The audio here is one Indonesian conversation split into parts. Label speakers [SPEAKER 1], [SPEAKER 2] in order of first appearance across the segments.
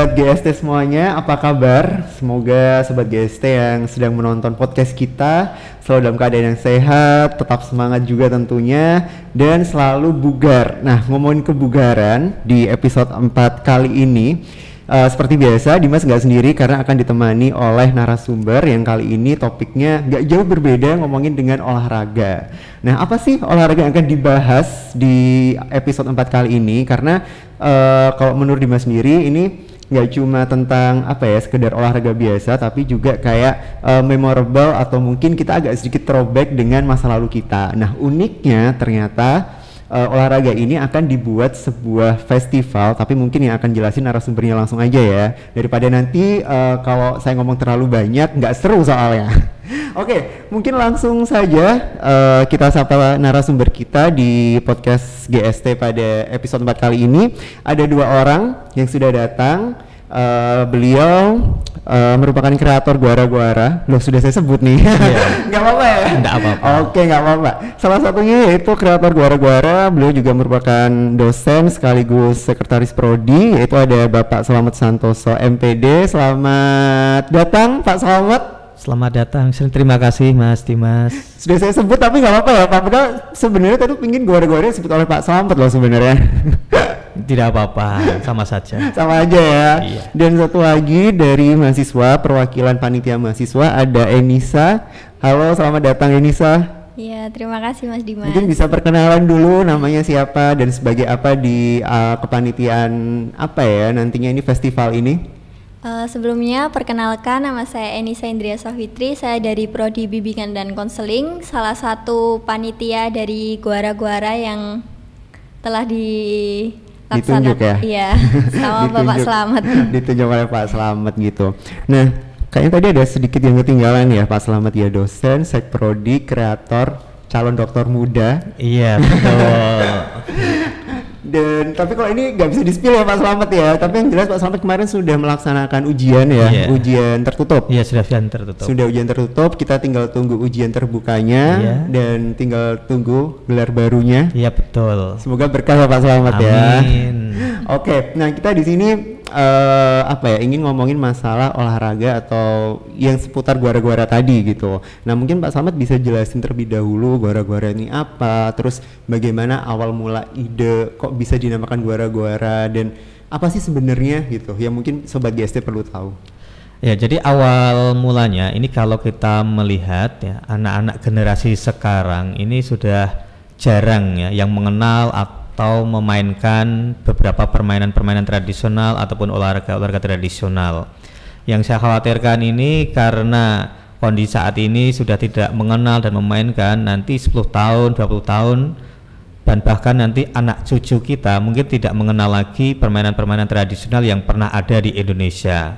[SPEAKER 1] Sobat GST semuanya, apa kabar? Semoga Sobat GST yang sedang menonton podcast kita selalu dalam keadaan yang sehat, tetap semangat juga tentunya, dan selalu bugar. Nah, ngomongin kebugaran di episode 4 kali ini, seperti biasa Dimas nggak sendiri karena akan ditemani oleh narasumber yang kali ini topiknya nggak jauh berbeda, ngomongin dengan olahraga. Nah, apa sih olahraga yang akan dibahas di episode 4 kali ini? Karena kalau menurut Dimas sendiri ini nggak cuma tentang apa ya sekedar olahraga biasa, tapi juga kayak memorable atau mungkin kita agak sedikit throwback dengan masa lalu kita. Nah, uniknya ternyata olahraga ini akan dibuat sebuah festival, tapi mungkin yang akan jelasin narasumbernya langsung aja ya, daripada nanti kalau saya ngomong terlalu banyak nggak seru soalnya. Oke, mungkin langsung saja kita sapa narasumber kita di podcast GST pada episode 4 kali ini. Ada 2 orang yang sudah datang. Beliau merupakan kreator Guara-Guara. Loh, sudah saya sebut nih. Nggak apa-apa ya?
[SPEAKER 2] Nggak apa-apa.
[SPEAKER 1] Oke, nggak apa-apa. Salah satunya yaitu kreator Guara-Guara. Beliau juga merupakan dosen sekaligus sekretaris Prodi, yaitu ada Bapak Slamet Santoso MPD. Selamat datang Pak Slamet.
[SPEAKER 2] Selamat datang, terima kasih Mas Dimas.
[SPEAKER 1] Sudah saya sebut tapi nggak apa-apa ya Pak, padahal sebenarnya tadi pingin Guara-Guara disebut oleh Pak Slamet loh sebenarnya.
[SPEAKER 2] Tidak apa-apa, sama saja.
[SPEAKER 1] Sama aja ya.
[SPEAKER 2] Iya.
[SPEAKER 1] Dan satu lagi dari mahasiswa, perwakilan panitia mahasiswa ada Enisa. Halo, selamat datang Enisa.
[SPEAKER 3] Iya, terima kasih Mas Dimas.
[SPEAKER 1] Mungkin bisa perkenalan dulu namanya siapa dan sebagai apa di kepanitiaan apa ya nantinya ini festival ini?
[SPEAKER 3] Sebelumnya perkenalkan, nama saya Enisa Indria Safitri. Saya dari Prodi Bimbingan dan Konseling, salah satu panitia dari Guara-Guara yang telah
[SPEAKER 1] ditunjuk ya?
[SPEAKER 3] Iya, sama Bapak Slamet.
[SPEAKER 1] Ditunjuk oleh Pak Slamet gitu. Nah, kayaknya tadi ada sedikit yang ketinggalan ya Pak Slamet ya, dosen, sekprodi, kreator, calon dokter muda.
[SPEAKER 2] Iya, betul.
[SPEAKER 1] Dan tapi kalau ini nggak bisa di-spill ya Pak Slamet ya, tapi yang jelas Pak Slamet kemarin sudah melaksanakan ujian ya, ujian tertutup.
[SPEAKER 2] Iya, sudah ujian tertutup.
[SPEAKER 1] Sudah ujian tertutup, kita tinggal tunggu ujian terbukanya dan tinggal tunggu gelar barunya.
[SPEAKER 2] Iya, betul.
[SPEAKER 1] Semoga berkah ya Pak Slamet ya.
[SPEAKER 2] Amin.
[SPEAKER 1] Oke, nah kita di sini apa ya, ingin ngomongin masalah olahraga atau yang seputar Guara-Guara tadi gitu. Nah, mungkin Pak Slamet bisa jelasin terlebih dahulu Guara-Guara ini apa, terus bagaimana awal mula ide kok bisa dinamakan Guara-Guara dan apa sih sebenarnya gitu, yang mungkin Sobat GST perlu tahu.
[SPEAKER 2] Ya, jadi awal mulanya ini kalau kita melihat ya, anak-anak generasi sekarang ini sudah jarang ya yang mengenal atau memainkan beberapa permainan-permainan tradisional ataupun olahraga tradisional. Yang saya khawatirkan ini karena kondisi saat ini sudah tidak mengenal dan memainkan, nanti 10 tahun, 20 tahun dan bahkan nanti anak cucu kita mungkin tidak mengenal lagi permainan-permainan tradisional yang pernah ada di Indonesia.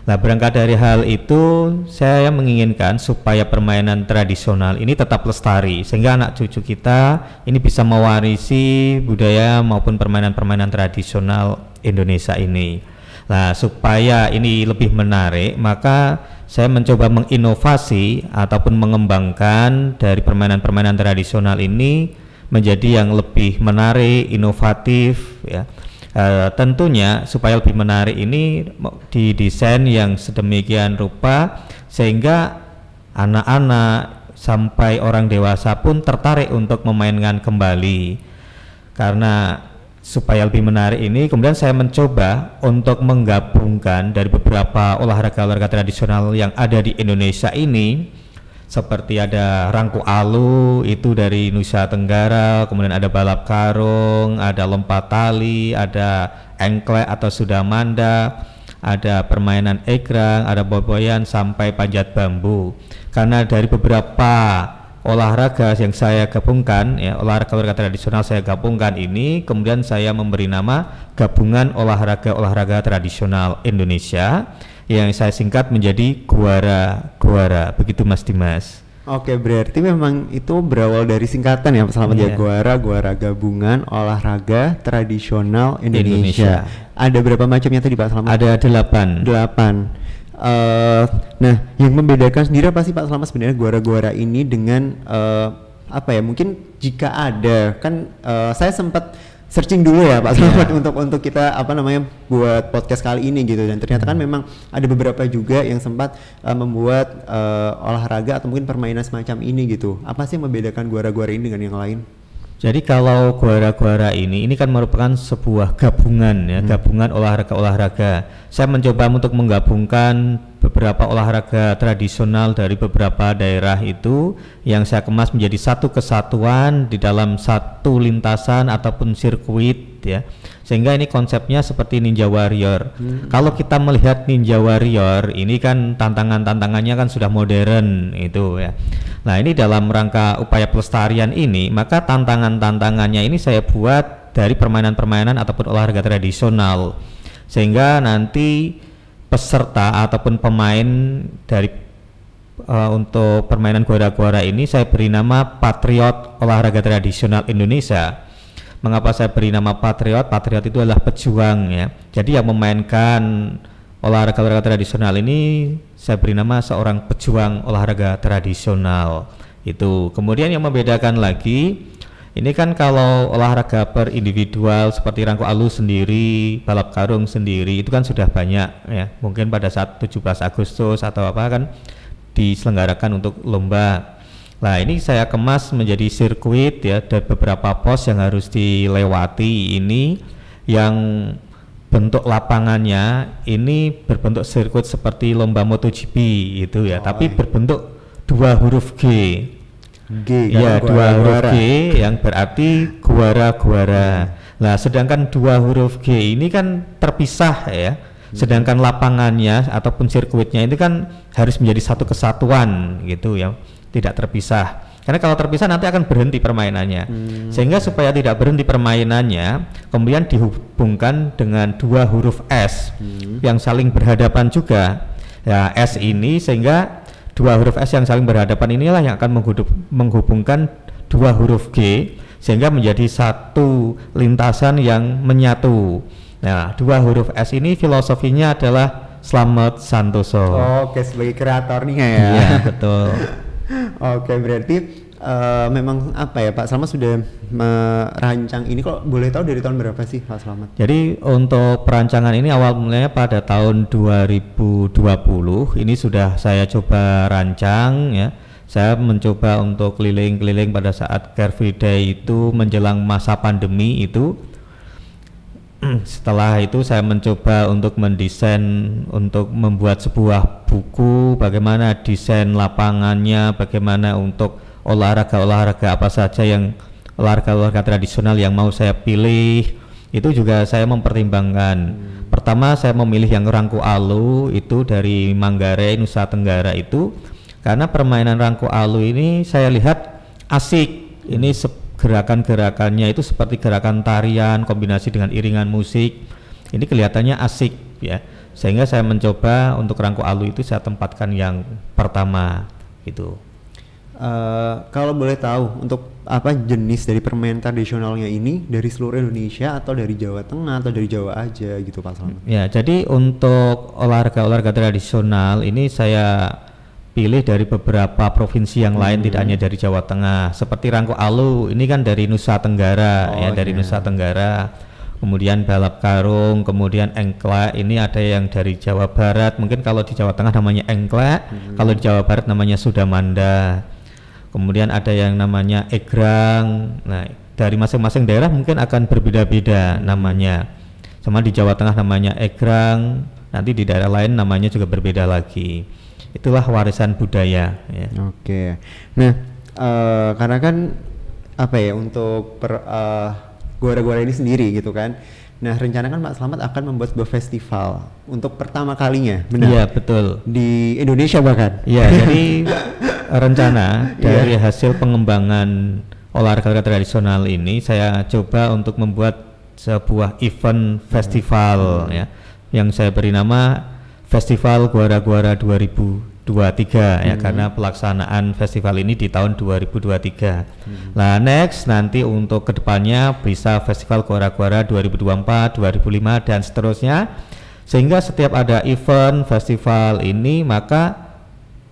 [SPEAKER 2] Nah, berangkat dari hal itu saya menginginkan supaya permainan tradisional ini tetap lestari sehingga anak cucu kita ini bisa mewarisi budaya maupun permainan-permainan tradisional Indonesia ini. Nah, supaya ini lebih menarik, maka saya mencoba menginovasi ataupun mengembangkan dari permainan-permainan tradisional ini menjadi yang lebih menarik, inovatif ya. Tentunya supaya lebih menarik ini didesain yang sedemikian rupa sehingga anak-anak sampai orang dewasa pun tertarik untuk memainkan kembali. Karena supaya lebih menarik ini kemudian saya mencoba untuk menggabungkan dari beberapa olahraga tradisional yang ada di Indonesia ini, seperti ada rangku alu itu dari Nusa Tenggara, kemudian ada balap karung, ada lompat tali, ada engklek atau sudamanda, ada permainan egrang, ada boboyan sampai panjat bambu. Karena dari beberapa olahraga yang saya gabungkan ya, olahraga tradisional saya gabungkan ini, kemudian saya memberi nama Gabungan Olahraga Tradisional Indonesia yang saya singkat menjadi Guara-Guara. Begitu Mas Dimas.
[SPEAKER 1] Oke, berarti memang itu berawal dari singkatan ya Pak Slamet ya, Guara-Guara, Gabungan Olahraga Tradisional Indonesia. Ada berapa macamnya tadi Pak Slamet?
[SPEAKER 2] Ada 8.
[SPEAKER 1] Nah, yang membedakan sendiri apa sih Pak Slamet sebenarnya Guara-Guara ini dengan apa ya, mungkin jika ada kan saya sempat searching dulu ya Pak Slamet untuk kita apa namanya buat podcast kali ini gitu, dan ternyata kan memang ada beberapa juga yang sempat membuat olahraga atau mungkin permainan semacam ini gitu. Apa sih yang membedakan guara-guara ini dengan yang lain?
[SPEAKER 2] Jadi kalau guara-guara ini kan merupakan sebuah gabungan ya, gabungan olahraga-olahraga. Saya mencoba untuk menggabungkan beberapa olahraga tradisional dari beberapa daerah itu yang saya kemas menjadi satu kesatuan di dalam satu lintasan ataupun sirkuit ya. Sehingga ini konsepnya seperti Ninja Warrior. Kalau kita melihat Ninja Warrior ini kan tantangannya kan sudah modern itu ya. Nah, ini dalam rangka upaya pelestarian ini, maka tantangannya ini saya buat dari permainan-permainan ataupun olahraga tradisional. Sehingga nanti peserta ataupun pemain dari untuk permainan guara-guara ini saya beri nama Patriot Olahraga Tradisional Indonesia. Mengapa saya beri nama Patriot? Patriot itu adalah pejuang ya. Jadi yang memainkan olahraga tradisional ini saya beri nama seorang pejuang olahraga tradisional itu. Kemudian yang membedakan lagi, ini kan kalau olahraga per individual seperti rangku alu sendiri, balap karung sendiri itu kan sudah banyak ya. Mungkin pada saat 17 Agustus atau apa kan diselenggarakan untuk lomba. Nah, ini saya kemas menjadi sirkuit ya, dan beberapa pos yang harus dilewati ini yang bentuk lapangannya ini berbentuk sirkuit seperti lomba MotoGP itu ya, tapi berbentuk 2 huruf G. Ya, 2 huruf G yang berarti guara-guara. Nah, sedangkan 2 huruf G ini kan terpisah ya. Sedangkan lapangannya ataupun sirkuitnya itu kan harus menjadi satu kesatuan gitu ya, tidak terpisah. Karena kalau terpisah nanti akan berhenti permainannya. Sehingga supaya tidak berhenti permainannya, kemudian dihubungkan dengan 2 huruf S yang saling berhadapan juga. Ya, S ini sehingga 2 huruf S yang saling berhadapan inilah yang akan menghubungkan 2 huruf G sehingga menjadi satu lintasan yang menyatu. Nah, 2 huruf S ini filosofinya adalah Slamet Santoso.
[SPEAKER 1] Oke, sebagai kreatornya ya.
[SPEAKER 2] Iya, betul.
[SPEAKER 1] Oke, berarti memang apa ya Pak Slamet sudah merancang ini, kalau boleh tahu dari tahun berapa sih Pak Slamet?
[SPEAKER 2] Jadi untuk perancangan ini awal mulanya pada tahun 2020 ini sudah saya coba rancang ya. Saya mencoba untuk keliling-keliling pada saat Car Free Day itu menjelang masa pandemi itu. Setelah itu saya mencoba untuk mendesain, untuk membuat sebuah buku bagaimana desain lapangannya, bagaimana untuk olahraga apa saja yang olahraga tradisional yang mau saya pilih. Itu juga saya mempertimbangkan. Pertama saya memilih yang rangku alu itu dari Manggarai, Nusa Tenggara itu karena permainan rangku alu ini saya lihat asik. Ini gerakan-gerakannya itu seperti gerakan tarian kombinasi dengan iringan musik. Ini kelihatannya asik ya. Sehingga saya mencoba untuk rangku alu itu saya tempatkan yang pertama gitu.
[SPEAKER 1] Kalau boleh tahu untuk apa jenis dari permainan tradisionalnya ini dari seluruh Indonesia atau dari Jawa Tengah atau dari Jawa aja gitu Pak Slamet?
[SPEAKER 2] Ya, jadi untuk olahraga tradisional ini saya pilih dari beberapa provinsi yang lain, tidak hanya dari Jawa Tengah. Seperti rangku alu ini kan dari Nusa Tenggara dari Nusa Tenggara. Kemudian balap karung, kemudian engklek ini ada yang dari Jawa Barat. Mungkin kalau di Jawa Tengah namanya engklek, kalau di Jawa Barat namanya Sudamanda. Kemudian ada yang namanya egrang. Nah, dari masing-masing daerah mungkin akan berbeda-beda namanya. Sama di Jawa Tengah namanya egrang, nanti di daerah lain namanya juga berbeda lagi. Itulah warisan budaya ya.
[SPEAKER 1] Oke. Nah, karena kan apa ya untuk guara-guara ini sendiri gitu kan. Nah, rencana kan Pak Slamet akan membuat sebuah festival untuk pertama kalinya, benar?
[SPEAKER 2] Iya, betul.
[SPEAKER 1] Di Indonesia bahkan.
[SPEAKER 2] Iya, jadi rencana dari hasil pengembangan olahraga tradisional ini saya coba untuk membuat sebuah event festival ya, yang saya beri nama Festival Guara-Guara 2023 ya, karena pelaksanaan festival ini di tahun 2023. Nah, next nanti untuk kedepannya bisa Festival Guara-Guara 2024, 2005 dan seterusnya, sehingga setiap ada event festival ini maka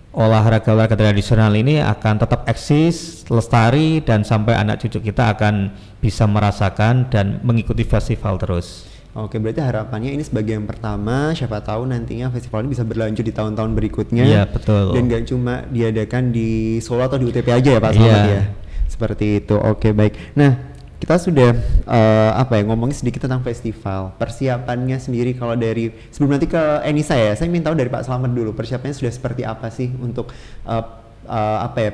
[SPEAKER 2] olahraga tradisional ini akan tetap eksis, lestari, dan sampai anak cucu kita akan bisa merasakan dan mengikuti festival terus.
[SPEAKER 1] Oke, berarti harapannya ini sebagai yang pertama, siapa tahu nantinya festival ini bisa berlanjut di tahun-tahun berikutnya.
[SPEAKER 2] Iya, betul.
[SPEAKER 1] Dan gak cuma diadakan di Solo atau di UTP aja ya Pak Slamet ya. Seperti itu. Oke, baik. Nah, kita sudah ngomongin sedikit tentang festival. Persiapannya sendiri kalau dari sebelum nanti ke Enisa ya, saya ingin tahu dari Pak Slamet dulu, persiapannya sudah seperti apa sih untuk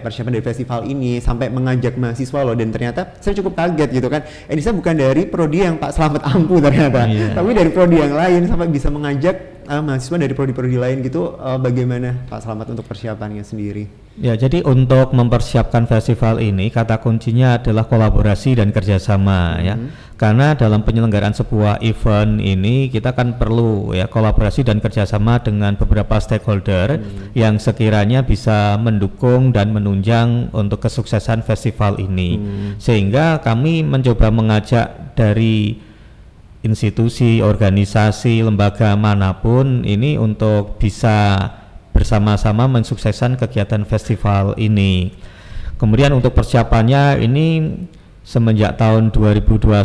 [SPEAKER 1] persiapan dari festival ini sampai mengajak mahasiswa loh, dan ternyata saya cukup kaget gitu kan. Enisa bukan dari prodi yang Pak Slamet ampu ternyata, tapi dari prodi yang lain sampai bisa mengajak mahasiswa dari prodi-prodi lain gitu. Bagaimana Pak Slamet untuk persiapannya sendiri?
[SPEAKER 2] Ya, jadi untuk mempersiapkan festival ini kata kuncinya adalah kolaborasi dan kerjasama ya. Karena dalam penyelenggaraan sebuah event ini kita kan perlu ya kolaborasi dan kerjasama dengan beberapa stakeholder yang sekiranya bisa mendukung dan menunjang untuk kesuksesan festival ini. Sehingga kami mencoba mengajak dari institusi, organisasi, lembaga manapun ini untuk bisa bersama-sama mensukseskan kegiatan festival ini. Kemudian untuk persiapannya ini semenjak tahun 2021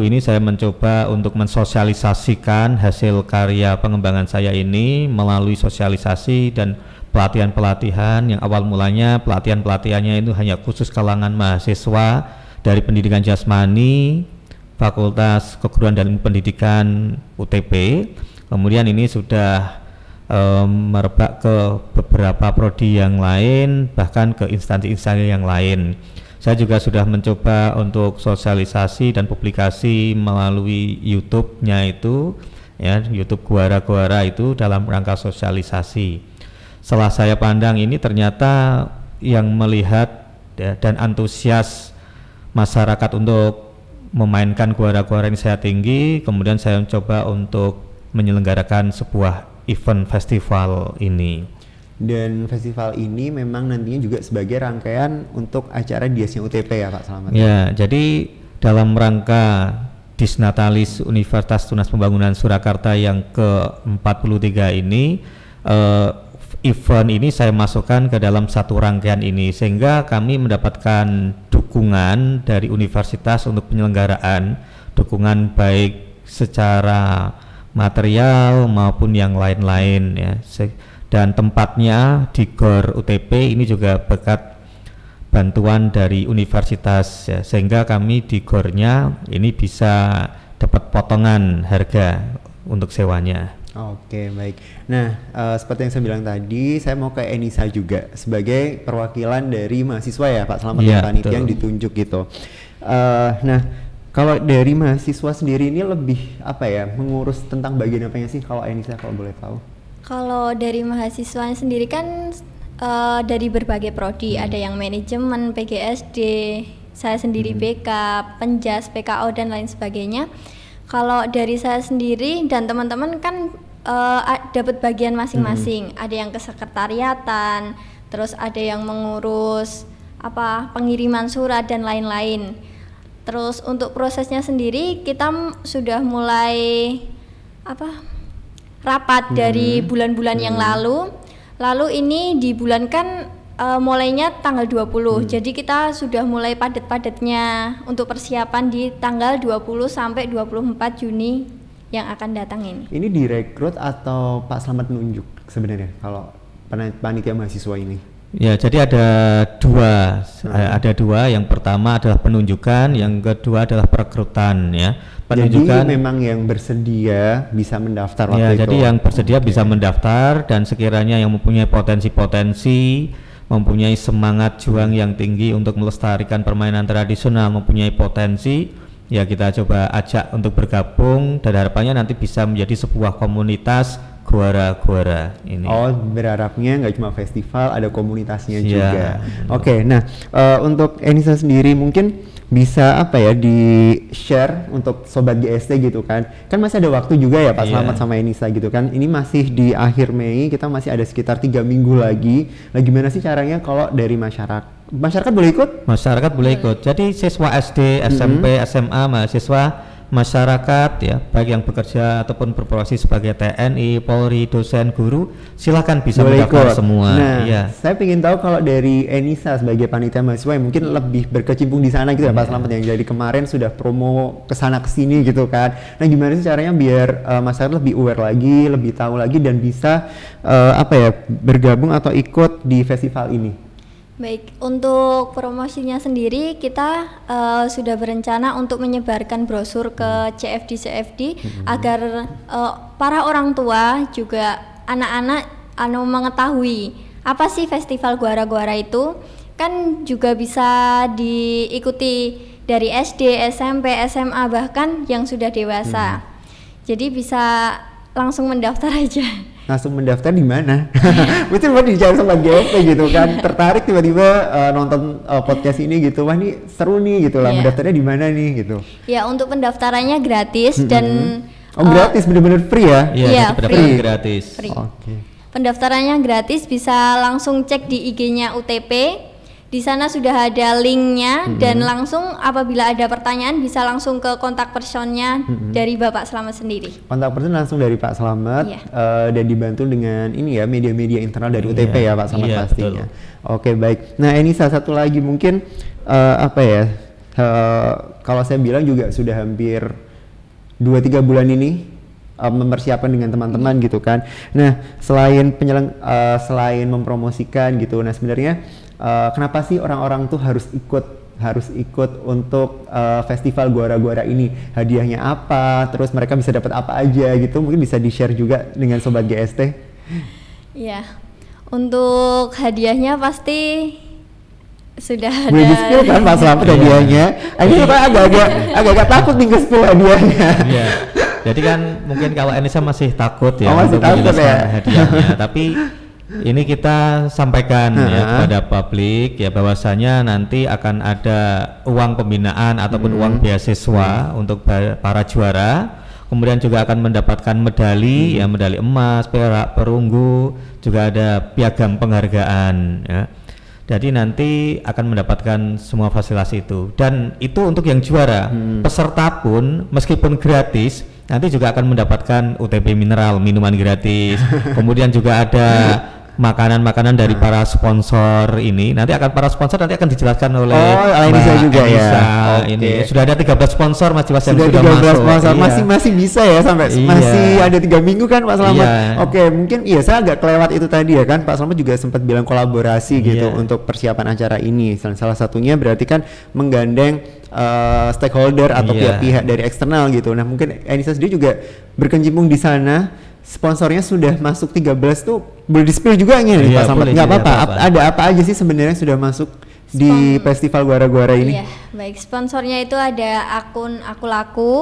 [SPEAKER 2] ini saya mencoba untuk mensosialisasikan hasil karya pengembangan saya ini melalui sosialisasi dan pelatihan-pelatihan yang awal mulanya pelatihannya itu hanya khusus kalangan mahasiswa dari pendidikan jasmani, Fakultas Keguruan dan Pendidikan UTP. Kemudian ini sudah merebak ke beberapa prodi yang lain, bahkan ke instansi-instansi yang lain. Saya juga sudah mencoba untuk sosialisasi dan publikasi melalui YouTube-nya itu, ya, YouTube Guara-Guara itu dalam rangka sosialisasi. Setelah saya pandang ini ternyata yang melihat ya, dan antusias masyarakat untuk memainkan Guara-Guara ini saya tinggi. Kemudian saya mencoba untuk menyelenggarakan sebuah event festival ini.
[SPEAKER 1] Dan festival ini memang nantinya juga sebagai rangkaian untuk acara Diasnya UTP ya Pak Slamet?
[SPEAKER 2] Ya, jadi dalam rangka Disnatalis Universitas Tunas Pembangunan Surakarta yang ke-43 ini, event ini saya masukkan ke dalam satu rangkaian ini, sehingga kami mendapatkan dukungan dari universitas untuk penyelenggaraan, dukungan baik secara material maupun yang lain-lain ya. Dan tempatnya di GOR UTP ini juga berkat bantuan dari universitas ya, sehingga kami di GOR-nya ini bisa dapat potongan harga untuk sewanya.
[SPEAKER 1] Oke, baik. Nah, seperti yang saya bilang tadi, saya mau ke Enisa juga sebagai perwakilan dari mahasiswa ya Pak Slamet,
[SPEAKER 2] ya,
[SPEAKER 1] panitia yang ditunjuk gitu. Nah, kalau dari mahasiswa sendiri ini lebih mengurus tentang bagian apanya sih kalau Enisa, kalau boleh tahu?
[SPEAKER 3] Kalau dari mahasiswa sendiri kan dari berbagai prodi, ada yang manajemen, PGSD, saya sendiri BK, Penjas, PKO dan lain sebagainya. Kalau dari saya sendiri dan teman-teman kan dapat bagian masing-masing. Ada yang kesekretariatan, terus ada yang mengurus pengiriman surat dan lain-lain. Terus untuk prosesnya sendiri kita sudah mulai rapat dari bulan-bulan yang lalu. Lalu ini dibulankan mulainya tanggal 20. Jadi kita sudah mulai padat-padatnya untuk persiapan di tanggal 20 sampai 24 Juni yang akan datang ini.
[SPEAKER 1] Ini direkrut atau Pak Slamet nunjuk sebenarnya kalau panitia mahasiswa ini?
[SPEAKER 2] Ya, jadi ada dua. Yang pertama adalah penunjukan, yang kedua adalah perekrutan ya. Penunjukan
[SPEAKER 1] jadi memang yang bersedia bisa mendaftar waktu
[SPEAKER 2] ya,
[SPEAKER 1] itu.
[SPEAKER 2] Jadi yang bersedia bisa mendaftar, dan sekiranya yang mempunyai potensi-potensi, mempunyai semangat juang yang tinggi untuk melestarikan permainan tradisional, mempunyai potensi, ya kita coba ajak untuk bergabung, dan harapannya nanti bisa menjadi sebuah komunitas Guara-Guara ini.
[SPEAKER 1] Oh, berharapnya nggak cuma festival, ada komunitasnya juga. Oke, nah untuk Enisa sendiri mungkin bisa di-share untuk Sobat GST gitu kan. Kan masih ada waktu juga ya Pak Slamet sama Enisa gitu kan. Ini masih di akhir Mei, kita masih ada sekitar 3 minggu lagi. Nah, gimana sih caranya kalau dari masyarakat boleh ikut?
[SPEAKER 2] Masyarakat boleh ikut. Jadi siswa SD, SMP, SMA, mahasiswa masyarakat ya, baik yang bekerja ataupun berprofesi sebagai TNI, Polri, dosen, guru, silakan bisa
[SPEAKER 1] boleh
[SPEAKER 2] mendaftar
[SPEAKER 1] ikut.
[SPEAKER 2] semua.
[SPEAKER 1] Nah,
[SPEAKER 2] ya.
[SPEAKER 1] saya ingin tahu kalau dari Enisa sebagai panitia mahasiswa yang mungkin lebih berkecimpung di sana gitu ya Pak Slamet, yang jadi kemarin sudah promo kesana kesini gitu kan. Nah, gimana sih caranya biar masyarakat lebih aware lagi, lebih tahu lagi dan bisa bergabung atau ikut di festival ini?
[SPEAKER 3] Baik, untuk promosinya sendiri kita sudah berencana untuk menyebarkan brosur ke CFD agar para orang tua juga anak-anak mengetahui apa sih festival Guara-Guara itu, kan juga bisa diikuti dari SD, SMP, SMA bahkan yang sudah dewasa. Jadi bisa langsung mendaftar aja.
[SPEAKER 1] Langsung mendaftar di mana? Mungkin buat dicari sama GFP gitu kan, tertarik tiba-tiba nonton podcast ini gitu, wah ini seru nih gitu lah, mendaftarnya di mana nih gitu?
[SPEAKER 3] Ya, untuk pendaftarannya gratis dan
[SPEAKER 1] gratis, bener-bener free ya?
[SPEAKER 3] Iya,
[SPEAKER 2] free. Gratis.
[SPEAKER 3] Free.
[SPEAKER 1] Oke.
[SPEAKER 3] Pendaftarannya gratis, bisa langsung cek di IG-nya UTP. Di sana sudah ada linknya dan langsung apabila ada pertanyaan bisa langsung ke kontak personnya dari Bapak Slamet sendiri. Kontak
[SPEAKER 1] person langsung dari Pak Slamet dan dibantu dengan ini ya, media-media internal dari UTP ya Pak Slamet pastinya. Betul. Oke, baik. Nah, ini salah satu lagi mungkin kalau saya bilang juga sudah hampir 2-3 bulan ini mempersiapkan dengan teman-teman gitu kan. Nah, selain mempromosikan gitu, nah sebenarnya kenapa sih orang-orang tuh harus ikut untuk festival Guara-Guara ini? Hadiahnya apa? Terus mereka bisa dapat apa aja gitu? Mungkin bisa di-share juga dengan Sobat GST.
[SPEAKER 3] Iya, untuk hadiahnya pasti sudah ada.
[SPEAKER 1] Boleh di-spill kan Pak Slamet hadiahnya? Ini agak takut nih nge-spill hadiahnya.
[SPEAKER 2] Iya. Jadi kan mungkin kalau Enisa masih takut ya
[SPEAKER 1] untuk menjelaskan
[SPEAKER 2] hadiahnya, tapi ini kita sampaikan ya kepada publik ya, bahwasanya nanti akan ada uang pembinaan ataupun uang beasiswa untuk para juara, kemudian juga akan mendapatkan medali ya, medali emas, perak, perunggu, juga ada piagam penghargaan ya. Jadi nanti akan mendapatkan semua fasilitas itu, dan itu untuk yang juara. Peserta pun meskipun gratis nanti juga akan mendapatkan UTP mineral, minuman gratis. Kemudian juga ada makanan-makanan dari para sponsor ini. Nanti para sponsor nanti akan dijelaskan oleh
[SPEAKER 1] Enisa juga ya.
[SPEAKER 2] Ini sudah ada 13 sponsor Mas Dimas yang
[SPEAKER 1] sudah 13
[SPEAKER 2] masuk.
[SPEAKER 1] Sponsor. Masih bisa ya sampai masih ada 3 minggu kan Pak Slamet. Oke, mungkin saya agak kelewat itu tadi ya kan, Pak Slamet juga sempat bilang kolaborasi gitu untuk persiapan acara ini. Salah satunya berarti kan menggandeng stakeholder atau pihak-pihak dari eksternal gitu. Nah, mungkin Enisa sendiri juga berkecimpung di sana. Sponsornya sudah masuk 13 tuh, boleh di-spill juga nih Pak Slamet? Nggak apa-apa. Ada apa aja sih sebenarnya sudah masuk di festival Guara-Guara ini?
[SPEAKER 3] Iya, baik. Sponsornya itu ada akun Aku Laku,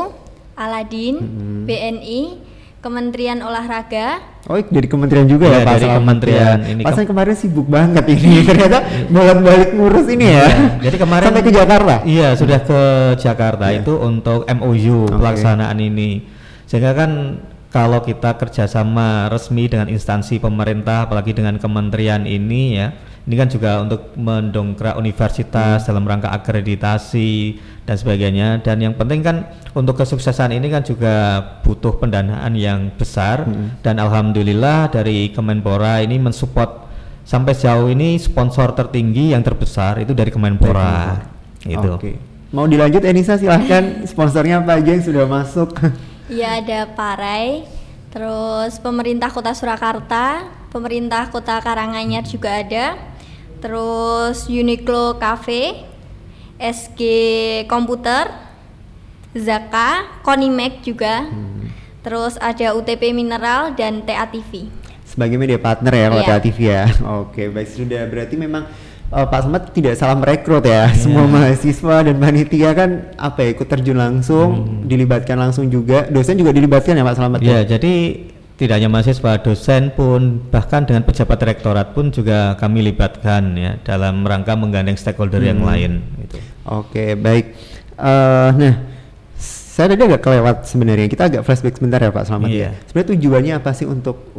[SPEAKER 3] Aladin, BNI, Kementerian Olahraga. Oh,
[SPEAKER 1] dari kementerian juga ya Pak?
[SPEAKER 2] Dari kementerian ini.
[SPEAKER 1] Pas kemarin sibuk banget ini, ternyata bolak-balik ngurus ini ya.
[SPEAKER 2] Jadi kemarin
[SPEAKER 1] sampai ke Jakarta?
[SPEAKER 2] Iya, sudah ke Jakarta itu untuk MOU pelaksanaan ini. Sehingga kan kalau kita kerjasama resmi dengan instansi pemerintah, apalagi dengan kementerian ini ya, ini kan juga untuk mendongkrak universitas dalam rangka akreditasi dan sebagainya. Dan yang penting kan untuk kesuksesan ini kan juga butuh pendanaan yang besar, dan alhamdulillah dari Kemenpora ini mensupport sampai sejauh ini. Sponsor tertinggi yang terbesar itu dari Kemenpora. Gitu.
[SPEAKER 1] Oke. Mau dilanjut Enisa, silahkan. Sponsornya apa aja yang sudah masuk?
[SPEAKER 3] Ya, ada Parai, terus pemerintah Kota Surakarta, pemerintah Kota Karanganyar juga ada, terus Uniqlo Cafe, SG Komputer, Zaka, Konimek juga, terus ada UTP Mineral dan TATV.
[SPEAKER 1] Sebagai media partner ya kalau TATV ya. Oke, baik, sudah berarti memang Pak Slamet tidak salah merekrut ya. Semua mahasiswa dan panitia kan ikut terjun langsung, dilibatkan langsung juga. Dosen juga dilibatkan ya Pak Slamet?
[SPEAKER 2] Ya, jadi tidak hanya mahasiswa, dosen pun, bahkan dengan pejabat rektorat pun juga kami libatkan ya dalam rangka menggandeng stakeholder yang lain. Gitu.
[SPEAKER 1] Oke, baik. Nah, saya tadi agak kelewat sebenarnya. Kita agak flashback sebentar ya Pak Slamet ya. Sebenarnya tujuannya apa sih untuk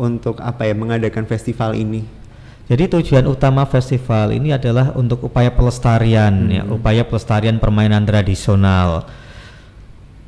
[SPEAKER 1] mengadakan festival ini?
[SPEAKER 2] Jadi tujuan utama festival ini adalah untuk upaya pelestarian ya, upaya pelestarian permainan tradisional.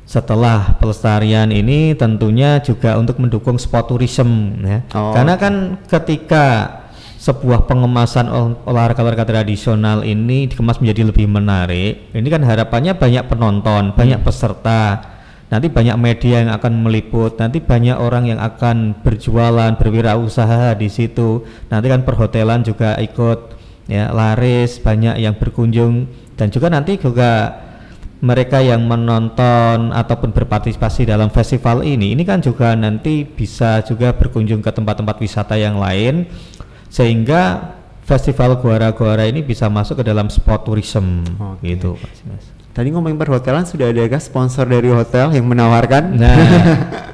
[SPEAKER 2] setelah pelestarian ini tentunya juga untuk mendukung sport tourism ya. Karena kan ketika sebuah pengemasan olahraga tradisional ini dikemas menjadi lebih menarik, ini kan harapannya banyak penonton, banyak peserta, nanti banyak media yang akan meliput, nanti banyak orang yang akan berjualan, berwirausaha di situ, nanti kan perhotelan juga ikut ya, laris, banyak yang berkunjung, dan juga nanti juga mereka yang menonton ataupun berpartisipasi dalam festival ini kan juga nanti bisa juga berkunjung ke tempat-tempat wisata yang lain, sehingga festival Guara-Guara ini bisa masuk ke dalam sport tourism gitu, Mas.
[SPEAKER 1] Tadi ngomongin perhotelan, sudah adakah sponsor dari hotel yang menawarkan?
[SPEAKER 2] Nah,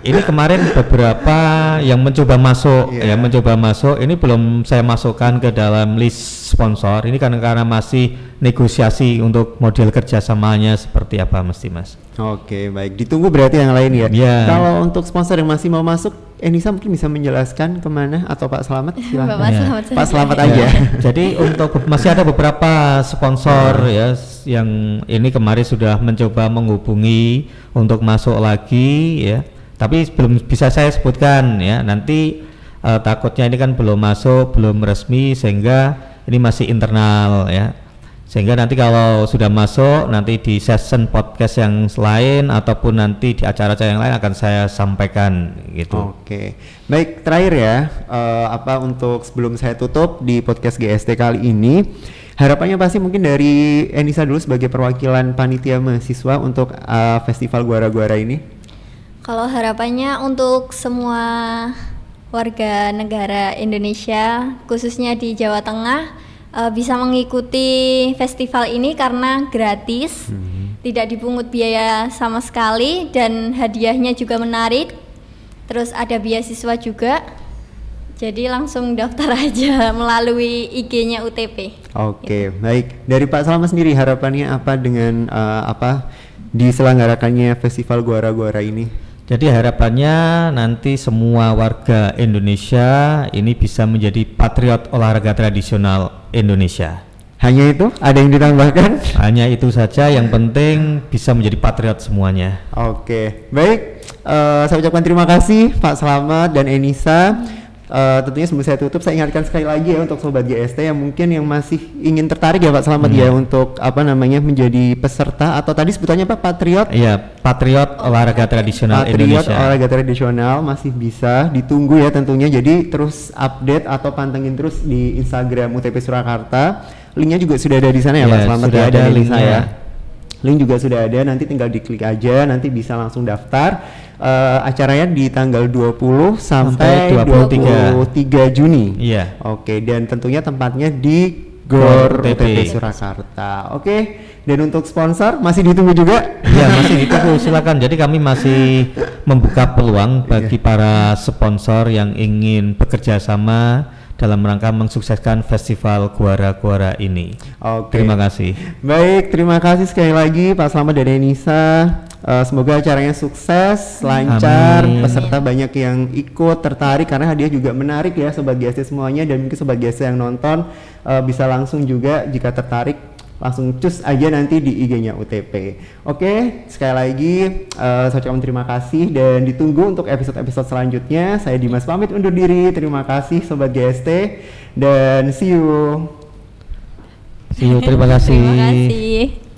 [SPEAKER 2] ini kemarin beberapa yang mencoba masuk, ini belum saya masukkan ke dalam list sponsor. Ini karena masih negosiasi untuk model kerjasamanya seperti apa mesti, Mas.
[SPEAKER 1] Oke, baik. Ditunggu berarti yang lain ya.
[SPEAKER 2] Yeah.
[SPEAKER 1] Kalau untuk sponsor yang masih mau masuk, Enisa mungkin bisa menjelaskan kemana, atau Pak Selamat? Silahkan. Pak Selamat aja.
[SPEAKER 2] Jadi untuk masih ada beberapa sponsor ya yang ini kemarin sudah mencoba menghubungi untuk masuk lagi ya. Tapi belum bisa saya sebutkan ya. Nanti takutnya ini kan belum masuk, belum resmi, sehingga ini masih internal ya. Sehingga nanti kalau sudah masuk, nanti di session podcast yang lain ataupun nanti di acara-acara yang lain akan saya sampaikan gitu.
[SPEAKER 1] Oke, baik, terakhir ya, untuk sebelum saya tutup di podcast GST kali ini, harapannya pasti mungkin dari Enisa dulu sebagai perwakilan panitia mahasiswa untuk festival Guara-Guara ini.
[SPEAKER 3] Kalau harapannya untuk semua warga negara Indonesia, khususnya di Jawa Tengah, bisa mengikuti festival ini karena gratis, tidak dipungut biaya sama sekali, dan hadiahnya juga menarik. Terus ada beasiswa juga, jadi langsung daftar aja melalui IG-nya UTP.
[SPEAKER 1] Oke, baik. Dari Pak Salma sendiri, harapannya apa dengan diselenggarakannya festival Guara-Guara ini?
[SPEAKER 2] Jadi harapannya nanti semua warga Indonesia ini bisa menjadi patriot olahraga tradisional Indonesia.
[SPEAKER 1] Hanya itu? Ada yang ditambahkan?
[SPEAKER 2] Hanya itu saja, yang penting bisa menjadi patriot semuanya.
[SPEAKER 1] Oke, baik. Saya ucapkan terima kasih Pak Selamat dan Enisa. Tentunya sebelum saya tutup, saya ingatkan sekali lagi ya untuk Sobat GST yang mungkin yang masih ingin tertarik ya Pak Selamat ya untuk menjadi peserta, atau tadi sebutannya Pak, patriot?
[SPEAKER 2] Iya, patriot olahraga tradisional Indonesia.
[SPEAKER 1] Patriot olahraga tradisional masih bisa ditunggu ya tentunya. Jadi terus update atau pantengin terus di Instagram UTP Surakarta. Linknya juga sudah ada di sana ya Pak Selamat ya, ada link saya. Link juga sudah ada, nanti tinggal diklik aja, nanti bisa langsung daftar. Acaranya di tanggal 20 sampai 23 Juni.
[SPEAKER 2] Iya.
[SPEAKER 1] Oke, dan tentunya tempatnya di GOR UTP Surakarta. Oke, dan untuk sponsor masih ditunggu juga?
[SPEAKER 2] Iya, masih ditunggu, silakan. Jadi kami masih membuka peluang bagi para sponsor yang ingin bekerja sama dalam rangka mensukseskan festival Guara-Guara ini.
[SPEAKER 1] Oke.
[SPEAKER 2] Terima kasih.
[SPEAKER 1] Baik, terima kasih sekali lagi Pak Selamat dan Enisa. Semoga acaranya sukses, lancar, peserta banyak yang ikut, tertarik, karena hadiah juga menarik ya Sobat GST semuanya, dan mungkin Sobat GST yang nonton bisa langsung juga jika tertarik langsung cus aja nanti di IG-nya UTP. Oke, sekali lagi saya ucapkan terima kasih dan ditunggu untuk episode-episode selanjutnya. Saya Dimas pamit undur diri. Terima kasih Sobat GST dan see you.
[SPEAKER 2] See you, terima kasih.
[SPEAKER 3] Terima kasih.